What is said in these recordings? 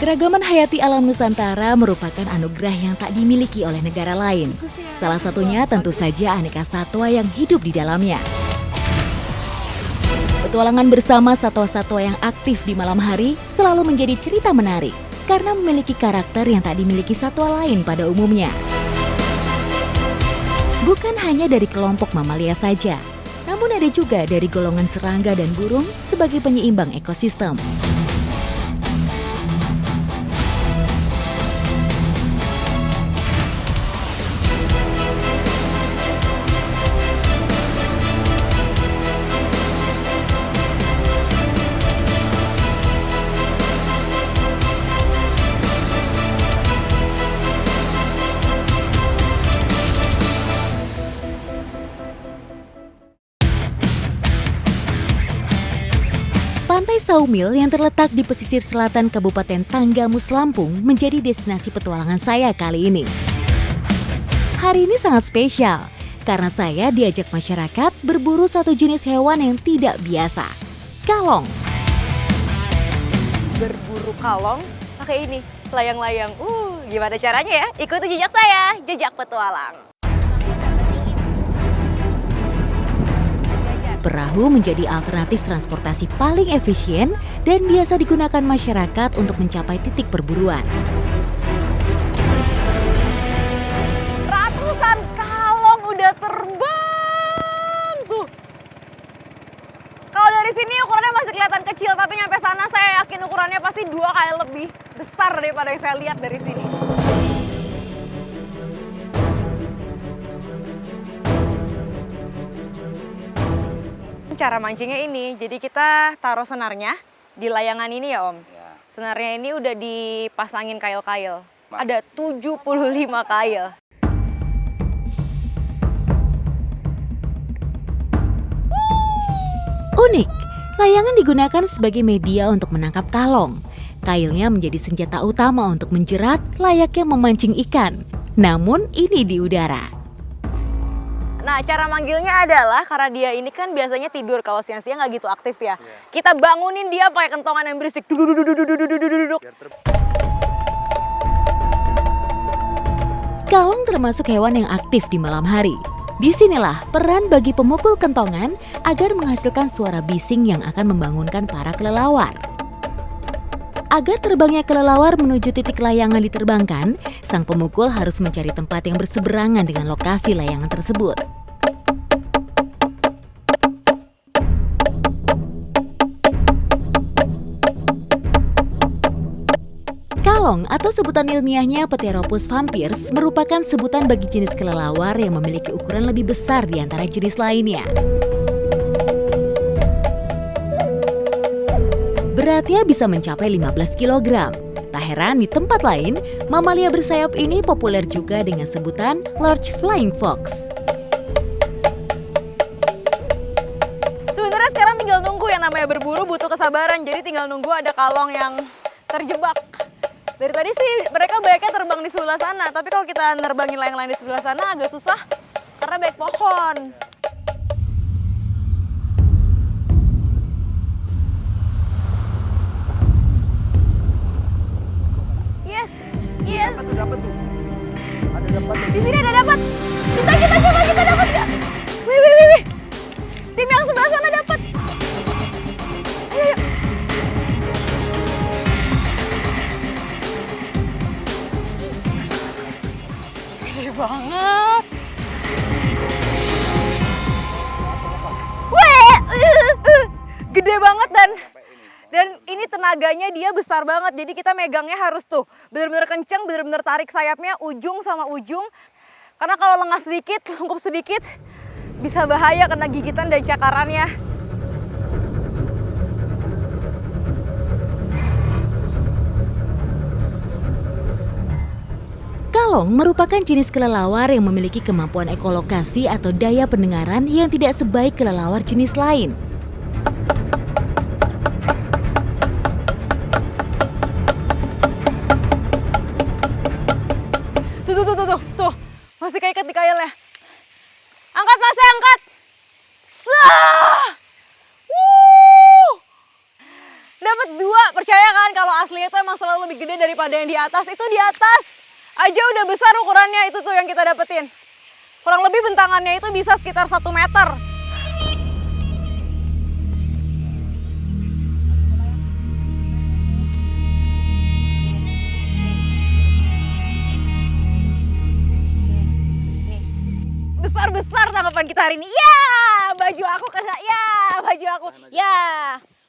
Keragaman hayati alam Nusantara merupakan anugerah yang tak dimiliki oleh negara lain. Salah satunya tentu saja aneka satwa yang hidup di dalamnya. Petualangan bersama satwa-satwa yang aktif di malam hari selalu menjadi cerita menarik karena memiliki karakter yang tak dimiliki satwa lain pada umumnya. Bukan hanya dari kelompok mamalia saja, namun ada juga dari golongan serangga dan burung sebagai penyeimbang ekosistem. Pantai Saumil yang terletak di pesisir selatan Kabupaten Tanggamus, Lampung menjadi destinasi petualangan saya kali ini. Hari ini sangat spesial karena saya diajak masyarakat berburu satu jenis hewan yang tidak biasa, kalong. Berburu kalong pakai ini, layang-layang. Gimana caranya ya? Ikuti jejak saya, jejak petualang. Perahu menjadi alternatif transportasi paling efisien dan biasa digunakan masyarakat untuk mencapai titik perburuan. Ratusan kalong udah terbang tuh. Kalau dari sini ukurannya masih kelihatan kecil, tapi nyampe sana saya yakin ukurannya pasti 2 kali lebih besar daripada yang saya lihat dari sini. Cara mancingnya ini, jadi kita taruh senarnya di layangan ini ya Om. Ya. Senarnya ini udah dipasangin kail-kail. Ada 75 kail. Unik, layangan digunakan sebagai media untuk menangkap kalong. Kailnya menjadi senjata utama untuk menjerat layaknya memancing ikan. Namun ini di udara. Nah, cara manggilnya adalah karena dia ini kan biasanya tidur kalau siang-siang nggak gitu aktif ya. Kita bangunin dia pakai kentongan yang berisik. Duduk. Kalong termasuk hewan yang aktif di malam hari. Disinilah peran bagi pemukul kentongan agar menghasilkan suara bising yang akan membangunkan para kelelawar. Agar terbangnya kelelawar menuju titik layangan diterbangkan, sang pemukul harus mencari tempat yang berseberangan dengan lokasi layangan tersebut. Kalong atau sebutan ilmiahnya Pteropus vampires merupakan sebutan bagi jenis kelelawar yang memiliki ukuran lebih besar di antara jenis lainnya. Beratnya bisa mencapai 15 kg. Tak heran di tempat lain, mamalia bersayap ini populer juga dengan sebutan large flying fox. Sebenarnya sekarang tinggal nunggu, yang namanya berburu butuh kesabaran. Jadi tinggal nunggu ada kalong yang terjebak. Dari tadi sih mereka banyaknya terbang di sebelah sana, tapi kalau kita nerbangin layang-layang di sebelah sana agak susah karena banyak pohon. Yes. Dapat tuh. Ada dapat. Di sini ada dapat. Kita coba kita dapat nggak? Wih. Tim yang sebelah sana dapat. Ayo. Gede banget. Gede banget dan ini tenaganya dia besar banget. Jadi kita megangnya harus tuh benar-benar kenceng, benar-benar tarik sayapnya ujung sama ujung. Karena kalau lengah sedikit, lengkup sedikit bisa bahaya kena gigitan dan cakarannya. Kalong merupakan jenis kelelawar yang memiliki kemampuan ekolokasi atau daya pendengaran yang tidak sebaik kelelawar jenis lain. Tuh. Masih keikat di kailnya. Angkat Mas, angkat. Dapat 2 per percaya kan kalau aslinya itu emang selalu lebih gede daripada yang di atas. Itu di atas aja udah besar ukurannya, itu tuh yang kita dapetin. Kurang lebih bentangannya itu bisa sekitar 1 meter. Besar-besar tanggapan kita hari ini. Ya, baju aku kena. Ya, baju aku. Ya.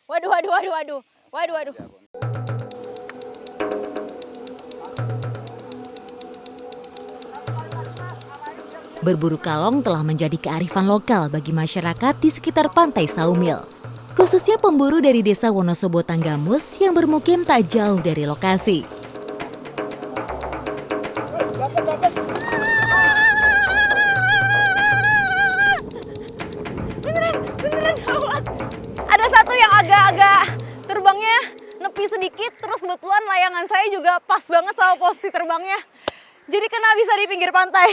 Waduh, waduh, waduh, waduh. Waduh, waduh. Berburu kalong telah menjadi kearifan lokal bagi masyarakat di sekitar Pantai Saumil. Khususnya pemburu dari desa Wonosobo Tanggamus yang bermukim tak jauh dari lokasi. Ada satu yang agak-agak terbangnya nepi sedikit, terus kebetulan layangan saya juga pas banget sama posisi terbangnya. Jadi kena bisa di pinggir pantai.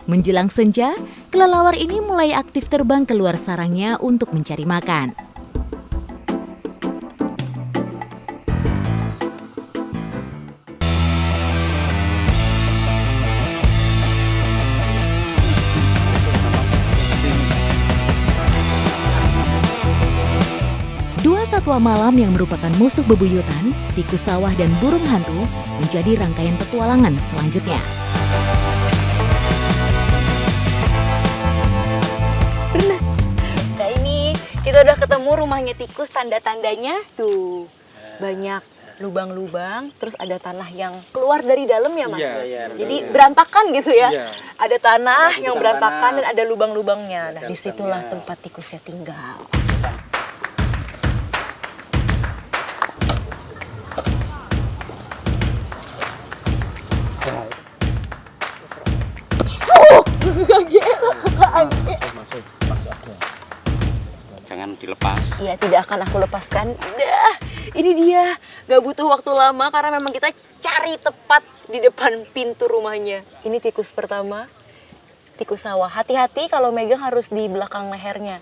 Menjelang senja, kelelawar ini mulai aktif terbang keluar sarangnya untuk mencari makan. Dua satwa malam yang merupakan musuh bebuyutan, tikus sawah dan burung hantu, menjadi rangkaian petualangan selanjutnya. Nah ini kita udah ketemu rumahnya tikus, tanda-tandanya tuh banyak lubang-lubang, terus ada tanah yang keluar dari dalam ya Mas? Iya, Jadi berantakan gitu ya? Iya. Ada tanah yang Bukan berantakan tanah. dan ada lubang-lubangnya. Nah Ada disitulah lubangnya. tempat tikusnya tinggal. Jangan dilepas. Iya, tidak akan aku lepaskan. Udah, ini dia. Gak butuh waktu lama karena memang kita cari tepat di depan pintu rumahnya. Ini tikus pertama, tikus sawah. Hati-hati kalau megang harus di belakang lehernya.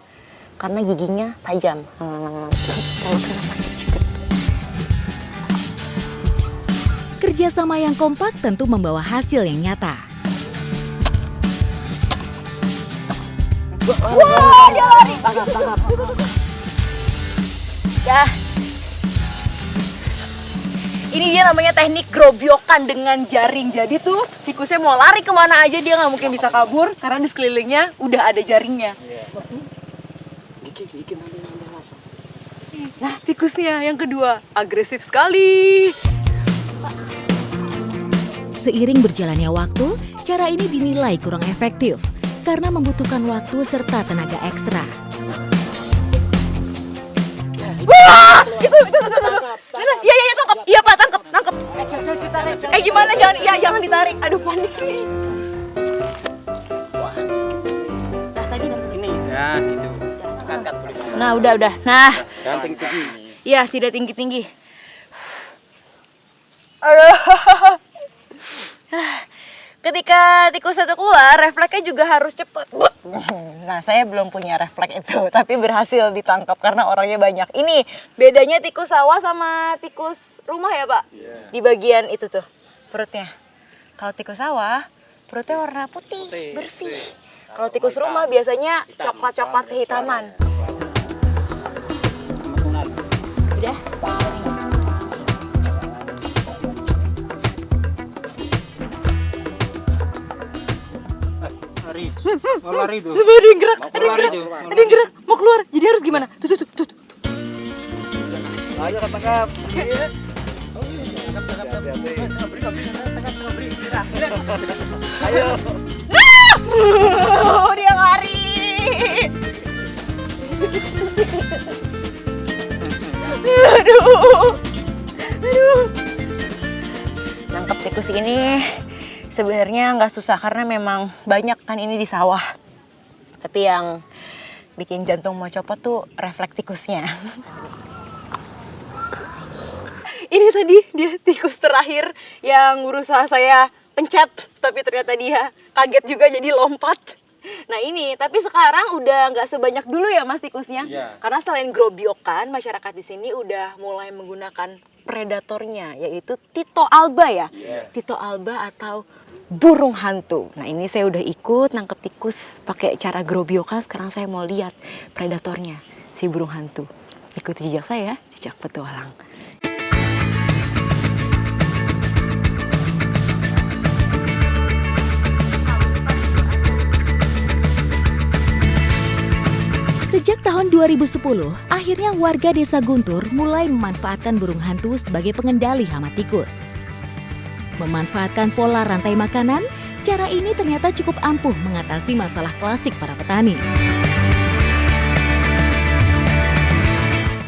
Karena giginya tajam. Kalau kena sakit juga. Kerjasama yang kompak tentu membawa hasil yang nyata. Wah, dia lari. Tangkap. Ya. Ini dia namanya teknik grobyokan dengan jaring. Jadi tuh tikusnya mau lari kemana aja dia nggak mungkin bisa kabur karena di sekelilingnya udah ada jaringnya. Nah, tikusnya yang kedua agresif sekali. Seiring berjalannya waktu, cara ini dinilai kurang efektif karena membutuhkan waktu serta tenaga ekstra. Wah, itu. Iya, tangkap. Iya, Pak, tangkap. Gimana? Jangan ditarik. Aduh, panik nih. Nah, tadi Ini ya itu. Nah, udah. Nah, Jangan tinggi-tinggi. iya, tidak tinggi-tinggi. Aduh. Ketika tikus itu keluar, refleksnya juga harus cepat. Nah, saya belum punya refleks itu, tapi berhasil ditangkap karena orangnya banyak. Ini bedanya tikus sawah sama tikus rumah ya, Pak? Di bagian itu tuh, perutnya. Kalau tikus sawah, perutnya warna putih, bersih. Kalau tikus rumah biasanya coklat-coklat kehitaman. Udah. Lari. Mau lari tuh. Ada yang gerak, Mau lari tuh. ada yang gerak, mau keluar. Jadi harus gimana? Tuh. Ayo tangkap. Iya. Ayo. Dia lari. Aduh. Nangkep tikus ini sebenarnya nggak susah karena memang banyak kan ini di sawah. Tapi yang bikin jantung mau copot tuh refleks tikusnya. Ini tadi dia tikus terakhir yang berusaha saya pencet, tapi ternyata dia kaget juga jadi lompat. Nah ini, tapi sekarang udah nggak sebanyak dulu ya Mas tikusnya. Iya. Karena selain grobiokan, masyarakat di sini udah mulai menggunakan predatornya, yaitu Tito alba ya. Iya. Tito alba atau burung hantu. Nah ini saya udah ikut nangkep tikus pakai cara grobiokan. Sekarang saya mau lihat predatornya, si burung hantu. Ikuti jejak saya, jejak petualang. Sejak tahun 2010, akhirnya warga desa Guntur mulai memanfaatkan burung hantu sebagai pengendali hama tikus. Memanfaatkan pola rantai makanan, cara ini ternyata cukup ampuh mengatasi masalah klasik para petani.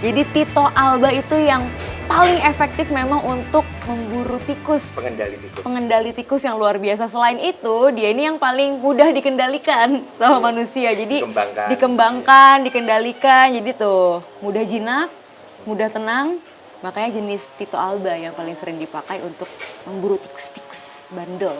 Jadi Tito alba itu yang paling efektif memang untuk memburu tikus. Pengendali tikus. Pengendali tikus yang luar biasa. Selain itu, dia ini yang paling mudah dikendalikan sama manusia. Jadi dikembangkan, dikendalikan. Jadi tuh mudah jinak, mudah tenang. Makanya jenis Tito alba yang paling sering dipakai untuk memburu tikus-tikus bandel.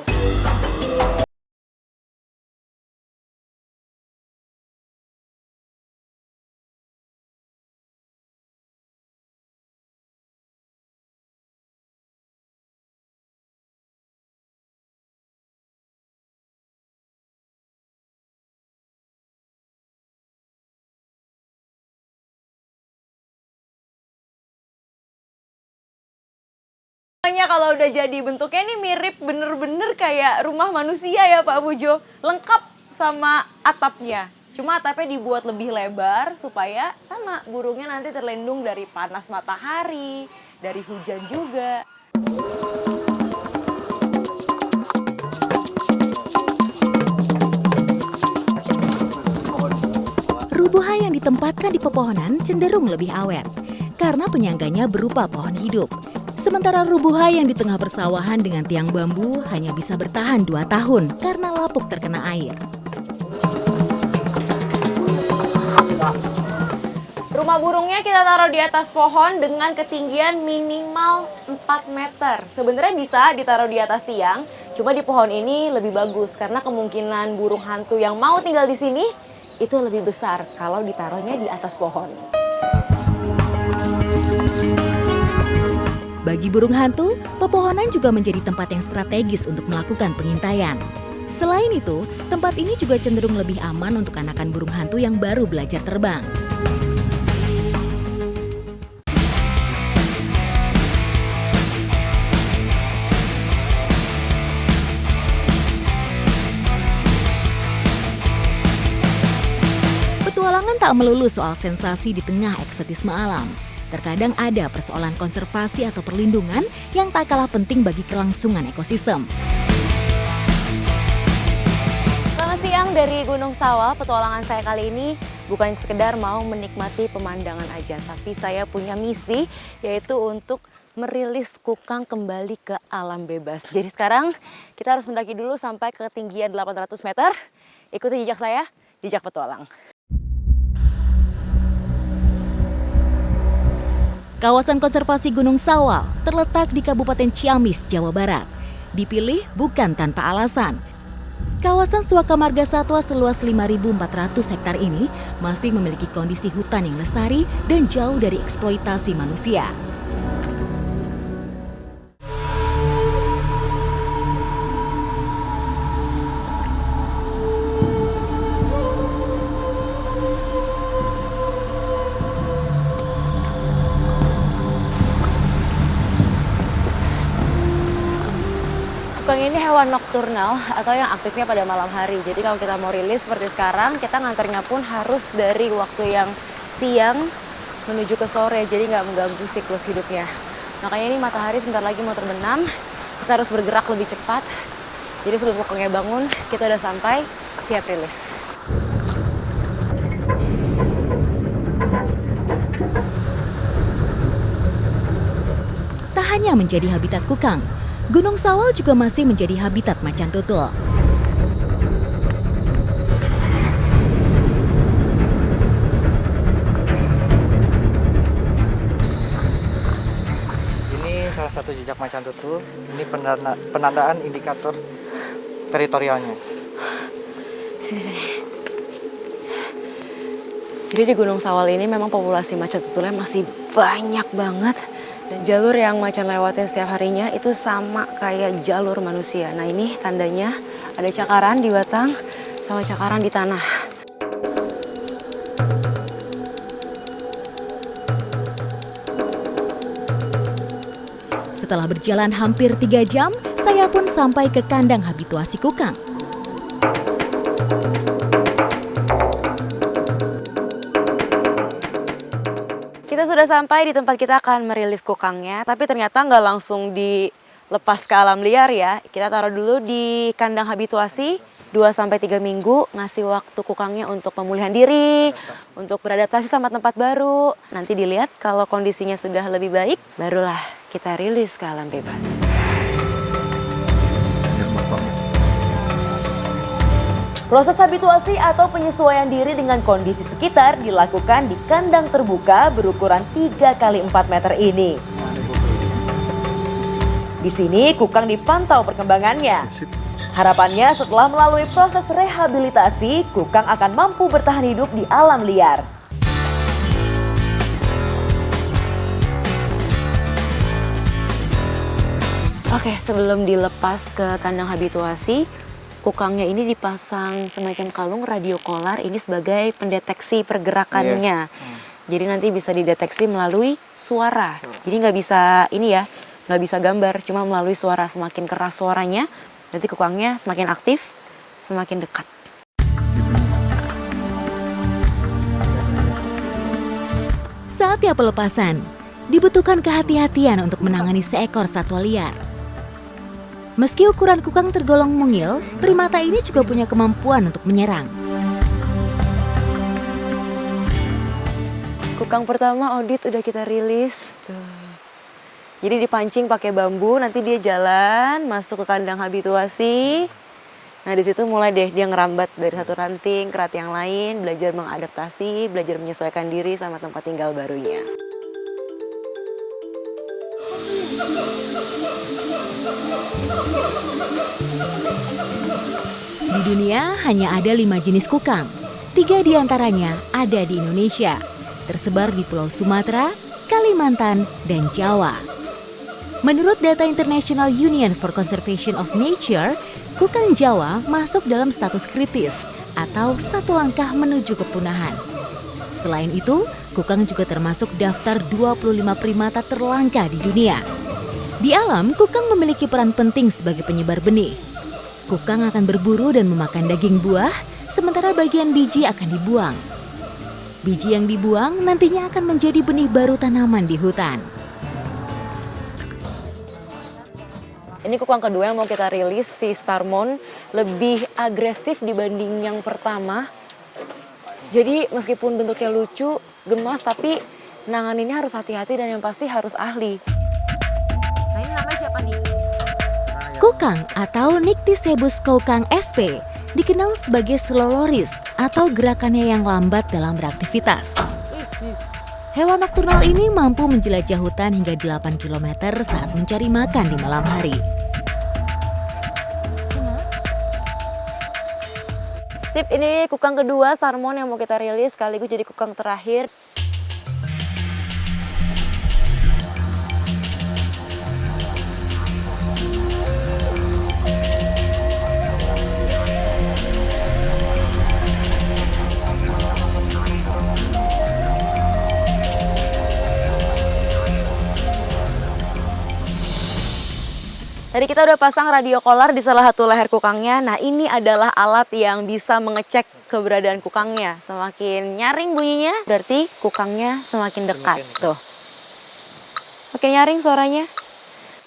Makanya kalau udah jadi bentuknya ini mirip bener-bener kayak rumah manusia ya Pak Pujo. Lengkap sama atapnya. Cuma atapnya dibuat lebih lebar supaya sama burungnya nanti terlindung dari panas matahari, dari hujan juga. Rubuha yang ditempatkan di pepohonan cenderung lebih awet karena penyangganya berupa pohon hidup. Sementara rubuha yang di tengah persawahan dengan tiang bambu hanya bisa bertahan 2 tahun karena lapuk terkena air. Rumah burungnya kita taruh di atas pohon dengan ketinggian minimal 4 meter. Sebenarnya bisa ditaruh di atas tiang, cuma di pohon ini lebih bagus karena kemungkinan burung hantu yang mau tinggal di sini itu lebih besar kalau ditaruhnya di atas pohon. Bagi burung hantu, pepohonan juga menjadi tempat yang strategis untuk melakukan pengintaian. Selain itu, tempat ini juga cenderung lebih aman untuk anakan burung hantu yang baru belajar terbang. Petualangan tak melulu soal sensasi di tengah eksotisme alam. Terkadang ada persoalan konservasi atau perlindungan yang tak kalah penting bagi kelangsungan ekosistem. Selamat siang dari Gunung Sawal. Petualangan saya kali ini bukan sekedar mau menikmati pemandangan aja, tapi saya punya misi yaitu untuk merilis kukang kembali ke alam bebas. Jadi sekarang kita harus mendaki dulu sampai ke ketinggian 800 meter. Ikuti jejak saya, jejak petualang. Kawasan konservasi Gunung Sawal terletak di Kabupaten Ciamis, Jawa Barat. Dipilih bukan tanpa alasan. Kawasan Suaka Marga Satwa seluas 5.400 hektar ini masih memiliki kondisi hutan yang lestari dan jauh dari eksploitasi manusia. Kukang ini hewan nokturnal atau yang aktifnya pada malam hari. Jadi kalau kita mau rilis seperti sekarang, kita nganternya pun harus dari waktu yang siang menuju ke sore. Jadi nggak mengganggu siklus hidupnya. Makanya ini matahari sebentar lagi mau terbenam. Kita harus bergerak lebih cepat. Jadi sebelum kukangnya bangun, kita udah sampai siap rilis. Tak hanya menjadi habitat kukang, Gunung Sawal juga masih menjadi habitat macan tutul. Ini salah satu jejak macan tutul. Ini penandaan indikator teritorialnya. Sini. Jadi di Gunung Sawal ini memang populasi macan tutulnya masih banyak banget. Dan jalur yang macan lewatin setiap harinya itu sama kayak jalur manusia. Nah ini tandanya ada cakaran di batang sama cakaran di tanah. Setelah berjalan hampir 3 jam, saya pun sampai ke kandang habituasi kukang. Kita sudah sampai di tempat kita akan merilis kukangnya, tapi ternyata nggak langsung dilepas ke alam liar ya. Kita taruh dulu di kandang habituasi 2-3 minggu, ngasih waktu kukangnya untuk pemulihan diri, untuk beradaptasi sama tempat baru. Nanti dilihat kalau kondisinya sudah lebih baik, barulah kita rilis ke alam bebas. Proses habituasi atau penyesuaian diri dengan kondisi sekitar dilakukan di kandang terbuka berukuran 3 x 4 meter ini. Di sini kukang dipantau perkembangannya. Harapannya setelah melalui proses rehabilitasi, kukang akan mampu bertahan hidup di alam liar. Oke, sebelum dilepas ke kandang habituasi, kukangnya ini dipasang semacam kalung radio collar ini sebagai pendeteksi pergerakannya. Jadi nanti bisa dideteksi melalui suara. Jadi nggak bisa ini ya, nggak bisa gambar, cuma melalui suara. Semakin keras suaranya, nanti kukangnya semakin aktif, semakin dekat. Saatnya pelepasan, dibutuhkan kehati-hatian untuk menangani seekor satwa liar. Meski ukuran kukang tergolong mungil, primata ini juga punya kemampuan untuk menyerang. Kukang pertama audit udah kita rilis. Tuh. Jadi dipancing pakai bambu, nanti dia jalan masuk ke kandang habituasi. Nah di situ mulai deh dia ngerambat dari satu ranting ke ranting yang lain, belajar mengadaptasi, belajar menyesuaikan diri sama tempat tinggal barunya. Di dunia hanya ada 5 jenis kukang. 3 diantaranya ada di Indonesia, tersebar di Pulau Sumatera, Kalimantan, dan Jawa. Menurut data International Union for Conservation of Nature, kukang Jawa masuk dalam status kritis atau satu langkah menuju kepunahan. Selain itu, kukang juga termasuk daftar 25 primata terlangka di dunia. Di alam, kukang memiliki peran penting sebagai penyebar benih. Kukang akan berburu dan memakan daging buah, sementara bagian biji akan dibuang. Biji yang dibuang nantinya akan menjadi benih baru tanaman di hutan. Ini kukang kedua yang mau kita rilis, si Starmon, lebih agresif dibanding yang pertama. Jadi meskipun bentuknya lucu, gemas, tapi nanganinnya harus hati-hati dan yang pasti harus ahli. Nah ini namanya siapa nih? Kukang atau Nycticebus koukang sp dikenal sebagai slow loris atau gerakannya yang lambat dalam beraktivitas. Hewan nokturnal ini mampu menjelajah hutan hingga 8 km saat mencari makan di malam hari. Sip, ini kukang kedua Starmon yang mau kita rilis, sekaligus jadi kukang terakhir. Tadi kita udah pasang radio collar di salah satu leher kukangnya. Nah ini adalah alat yang bisa mengecek keberadaan kukangnya. Semakin nyaring bunyinya berarti kukangnya semakin dekat. Tuh. Makin nyaring suaranya.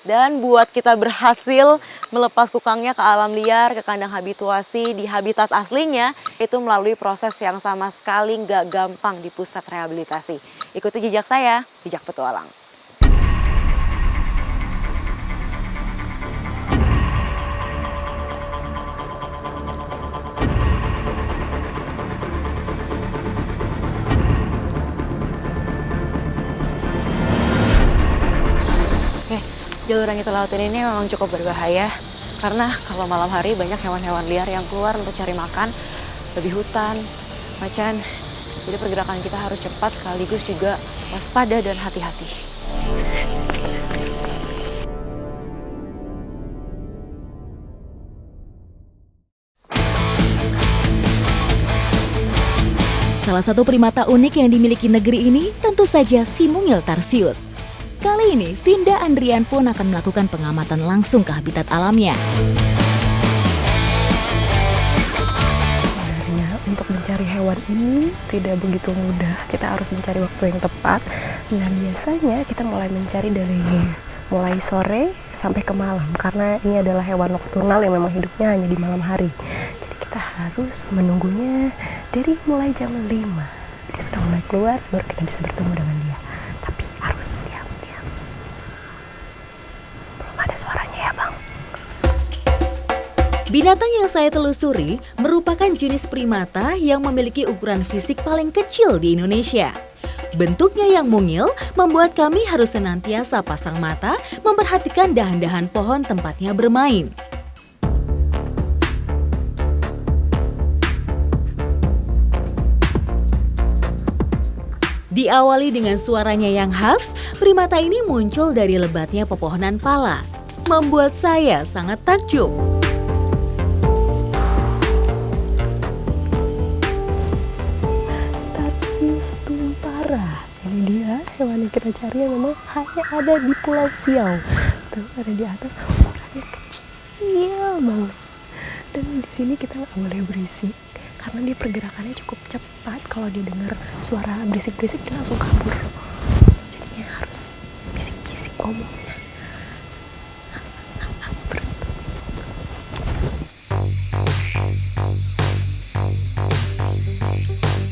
Dan buat kita berhasil melepas kukangnya ke alam liar, ke kandang habituasi, di habitat aslinya, itu melalui proses yang sama sekali nggak gampang di pusat rehabilitasi. Ikuti jejak saya, jejak petualang. Jalur yang kita lewatin ini memang cukup berbahaya karena kalau malam hari banyak hewan-hewan liar yang keluar untuk cari makan, babi hutan, macan. Jadi pergerakan kita harus cepat sekaligus juga waspada dan hati-hati. Salah satu primata unik yang dimiliki negeri ini tentu saja si mungil tarsius. Kali ini, Vinda Andrian pun akan melakukan pengamatan langsung ke habitat alamnya. Sebenarnya untuk mencari hewan ini tidak begitu mudah. Kita harus mencari waktu yang tepat. Dan biasanya kita mulai mencari dari mulai sore sampai ke malam. Karena ini adalah hewan nokturnal yang memang hidupnya hanya di malam hari. Jadi kita harus menunggunya dari mulai jam 5. Dia sudah mulai keluar, baru kita bisa bertemu dengan dia. Tapi harus diam-diam. Belum ada suaranya ya Bang. Binatang yang saya telusuri merupakan jenis primata yang memiliki ukuran fisik paling kecil di Indonesia. Bentuknya yang mungil membuat kami harus senantiasa pasang mata memperhatikan dahan-dahan pohon tempatnya bermain. Diawali dengan suaranya yang khas, primata ini muncul dari lebatnya pepohonan pala, membuat saya sangat takjub. Tarsius tumpara. Ini dia hewan yang kita cari yang memang hanya ada di Pulau Siau. Tuh ada di atas, ukurannya kecil banget. Dan di sini kita nggak boleh berisik karena dia pergerakannya cukup cepat. Kalau dia dengar suara berisik-berisik dia langsung kabur. Jadinya harus bisik-bisik ngomongnya.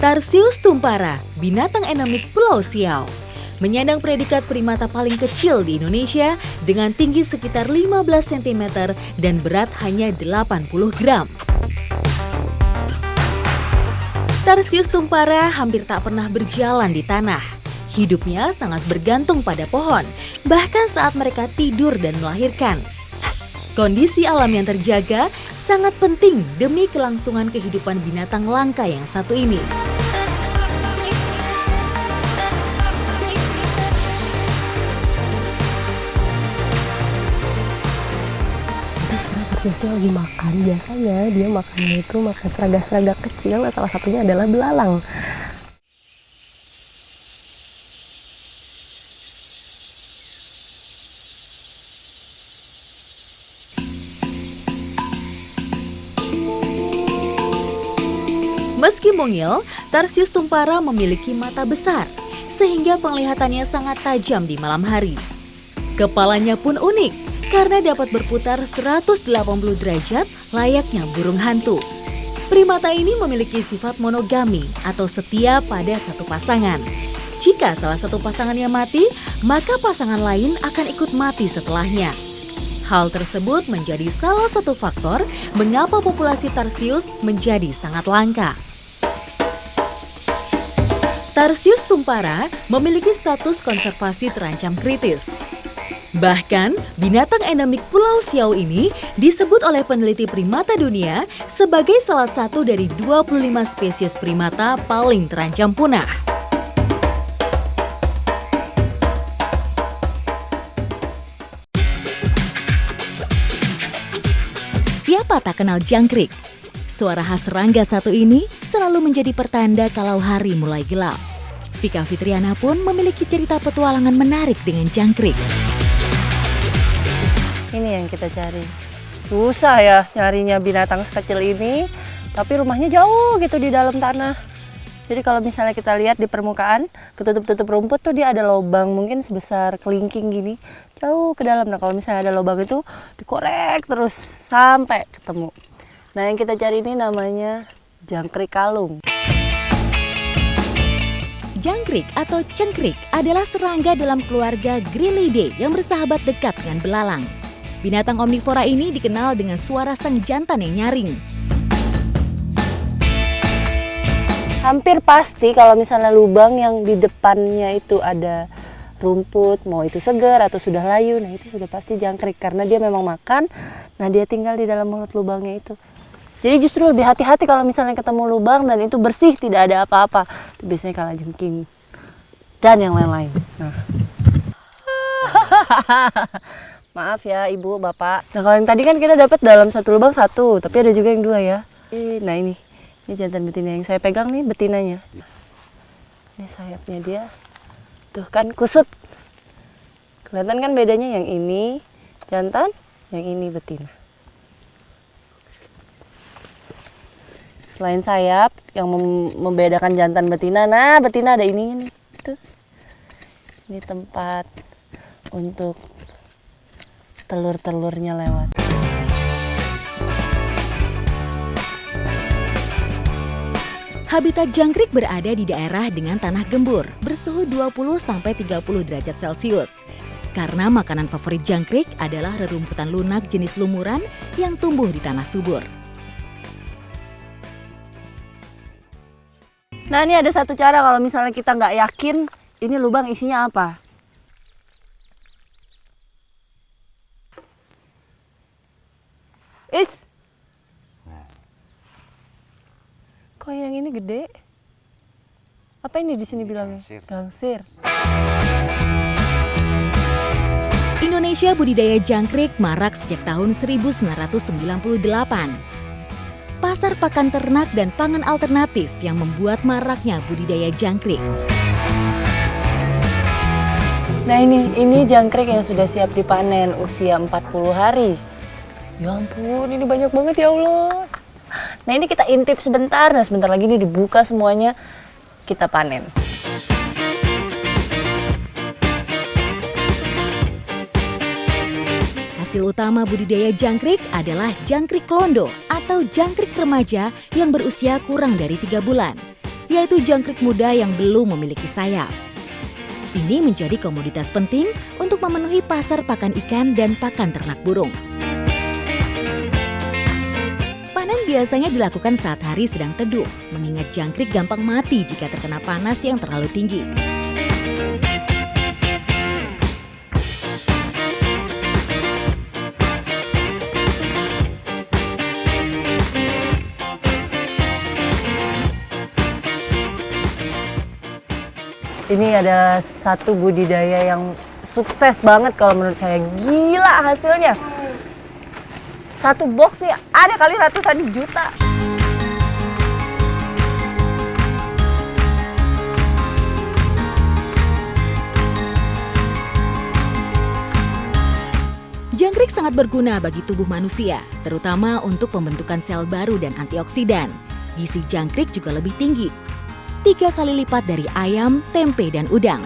Tarsius tumpara, binatang endemik Pulau Siau, menyandang predikat primata paling kecil di Indonesia dengan tinggi sekitar 15 cm dan berat hanya 80 gram. Tarsius tumpara hampir tak pernah berjalan di tanah. Hidupnya sangat bergantung pada pohon, bahkan saat mereka tidur dan melahirkan. Kondisi alam yang terjaga sangat penting demi kelangsungan kehidupan binatang langka yang satu ini. Tarsiusnya lagi makan. Biasanya dia makannya itu makan serangga-serangga kecil. Salah satunya adalah belalang. Meski mungil, Tarsius tumpara memiliki mata besar, sehingga penglihatannya sangat tajam di malam hari. Kepalanya pun unik, karena dapat berputar 180 derajat layaknya burung hantu. Primata ini memiliki sifat monogami atau setia pada satu pasangan. Jika salah satu pasangannya mati, maka pasangan lain akan ikut mati setelahnya. Hal tersebut menjadi salah satu faktor mengapa populasi Tarsius menjadi sangat langka. Tarsius tumpara memiliki status konservasi terancam kritis. Bahkan, binatang endemik Pulau Siau ini disebut oleh peneliti primata dunia sebagai salah satu dari 25 spesies primata paling terancam punah. Siapa tak kenal jangkrik? Suara khas serangga satu ini selalu menjadi pertanda kalau hari mulai gelap. Vika Fitriana pun memiliki cerita petualangan menarik dengan jangkrik. Ini yang kita cari. Susah ya nyarinya binatang sekecil ini, tapi rumahnya jauh gitu di dalam tanah. Jadi kalau misalnya kita lihat di permukaan, ketutup-tutup rumput tuh dia ada lubang mungkin sebesar kelingking gini, jauh ke dalam. Nah kalau misalnya ada lubang itu dikorek terus sampai ketemu. Nah yang kita cari ini namanya jangkrik kalung. Jangkrik atau cengkrik adalah serangga dalam keluarga Grylidae yang bersahabat dekat dengan belalang. Binatang omnivora ini dikenal dengan suara sang jantan yang nyaring. Hampir pasti kalau misalnya lubang yang di depannya itu ada rumput, mau itu segar atau sudah layu, nah itu sudah pasti jangkrik karena dia memang makan, nah dia tinggal di dalam mulut lubangnya itu. Jadi justru lebih hati-hati kalau misalnya ketemu lubang dan itu bersih, tidak ada apa-apa. Itu biasanya kalajengking dan yang lain-lain. Nah. Maaf ya Ibu, Bapak. Nah kalau yang tadi kan kita dapat dalam satu lubang satu, tapi ada juga yang dua ya. Nah ini jantan betina yang saya pegang nih betinanya. Ini sayapnya dia. Tuh kan kusut. Kelihatan kan bedanya, yang ini jantan, yang ini betina. Selain sayap yang membedakan jantan betina, nah betina ada ininya nih. Tuh. Ini tempat untuk telur-telurnya lewat. Habitat jangkrik berada di daerah dengan tanah gembur bersuhu 20-30 derajat Celcius. Karena makanan favorit jangkrik adalah rerumputan lunak jenis lumuran yang tumbuh di tanah subur. Nah ini ada satu cara kalau misalnya kita nggak yakin ini lubang isinya apa. Kok yang ini gede? Apa ini di sini bilangnya? Gangsir. Indonesia budidaya jangkrik marak sejak tahun 1998. Pasar pakan ternak dan pangan alternatif yang membuat maraknya budidaya jangkrik. Nah ini jangkrik yang sudah siap dipanen usia 40 hari. Ya ampun, ini banyak banget ya Allah. Nah ini kita intip sebentar, nah sebentar lagi ini dibuka semuanya, kita panen. Hasil utama budidaya jangkrik adalah jangkrik londo atau jangkrik remaja yang berusia kurang dari 3 bulan, yaitu jangkrik muda yang belum memiliki sayap. Ini menjadi komoditas penting untuk memenuhi pasar pakan ikan dan pakan ternak burung. Panen biasanya dilakukan saat hari sedang teduh, mengingat jangkrik gampang mati jika terkena panas yang terlalu tinggi. Ini ada satu budidaya yang sukses banget kalau menurut saya. Gila hasilnya. Satu box nih ada kali ratusan juta. Jangkrik sangat berguna bagi tubuh manusia, terutama untuk pembentukan sel baru dan antioksidan. Gizi jangkrik juga lebih tinggi, 3 kali lipat dari ayam, tempe, dan udang.